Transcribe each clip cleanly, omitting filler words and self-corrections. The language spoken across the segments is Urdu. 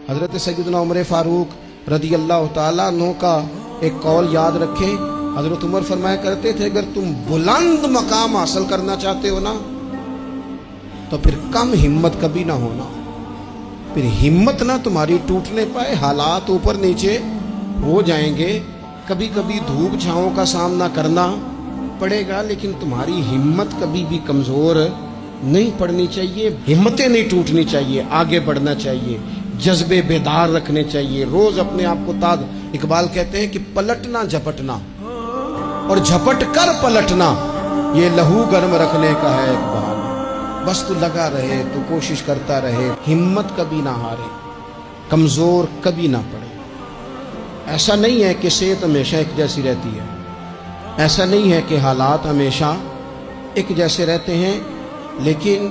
حضرت سیدنا عمر فاروق رضی اللہ تعالیٰ عنہ کا ایک قول یاد رکھیں. حضرت عمر فرمایا کرتے تھے اگر تم بلند مقام حاصل کرنا چاہتے ہو نا تو پھر کم ہمت کبھی نہ ہونا. پھر ہمت نہ تمہاری ٹوٹنے پائے. حالات اوپر نیچے ہو جائیں گے, کبھی کبھی دھوپ چھاؤں کا سامنا کرنا پڑے گا, لیکن تمہاری ہمت کبھی بھی کمزور نہیں پڑنی چاہیے. ہمتیں نہیں ٹوٹنی چاہیے, آگے بڑھنا چاہیے, جذبے بیدار رکھنے چاہیے, روز اپنے آپ کو تازہ. اقبال کہتے ہیں کہ پلٹنا جھپٹنا اور جھپٹ کر پلٹنا یہ لہو گرم رکھنے کا ہے ایک بہانہ. بس تو لگا رہے, تو کوشش کرتا رہے, ہمت کبھی نہ ہارے, کمزور کبھی نہ پڑے. ایسا نہیں ہے کہ صحت ہمیشہ ایک جیسی رہتی ہے, ایسا نہیں ہے کہ حالات ہمیشہ ایک جیسے رہتے ہیں, لیکن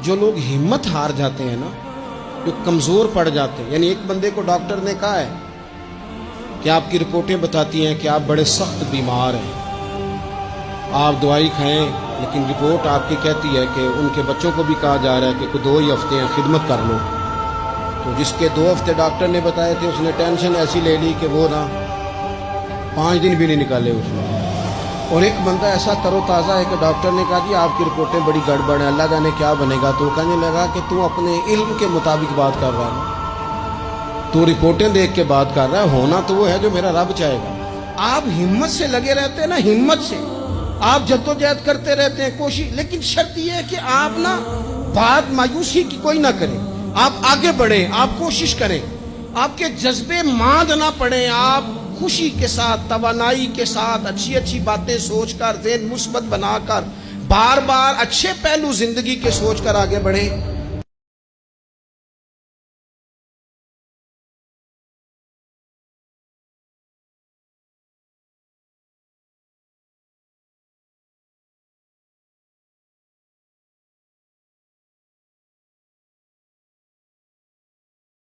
جو لوگ ہمت ہار جاتے ہیں نا, جو کمزور پڑ جاتے ہیں, یعنی ایک بندے کو ڈاکٹر نے کہا ہے کہ آپ کی رپورٹیں بتاتی ہیں کہ آپ بڑے سخت بیمار ہیں, آپ دوائی کھائیں, لیکن رپورٹ آپ کی کہتی ہے کہ ان کے بچوں کو بھی کہا جا رہا ہے کہ کوئی 2 ہی ہفتے ہیں خدمت کر لو. تو جس کے 2 ہفتے ڈاکٹر نے بتائے تھے اس نے ٹینشن ایسی لے لی کہ وہ نا 5 دن بھی نہیں نکالے اس نے. اور ایک بندہ ایسا تر و تازہ ہے کہ ڈاکٹر نے کہا جی آپ کی رپورٹیں بڑی گڑبڑ ہیں, اللہ جانے کیا بنے گا. تو کہنے لگا کہ تو اپنے علم کے مطابق بات کر رہا ہے, تو رپورٹیں دیکھ کے بات کر رہا ہے, ہونا تو وہ ہے جو میرا رب چاہے گا. آپ ہمت سے لگے رہتے ہیں نا, ہمت سے آپ جدوجہد کرتے رہتے ہیں, کوشش, لیکن شرط یہ ہے کہ آپ نا بات مایوسی کی کوئی نہ کریں, آپ آگے بڑھیں, آپ کوشش کریں, آپ کے جذبے ماند نہ پڑیں, آپ خوشی کے ساتھ, توانائی کے ساتھ, اچھی اچھی باتیں سوچ کر, ذہن مثبت بنا کر, بار بار اچھے پہلو زندگی کے سوچ کر آگے بڑھیں.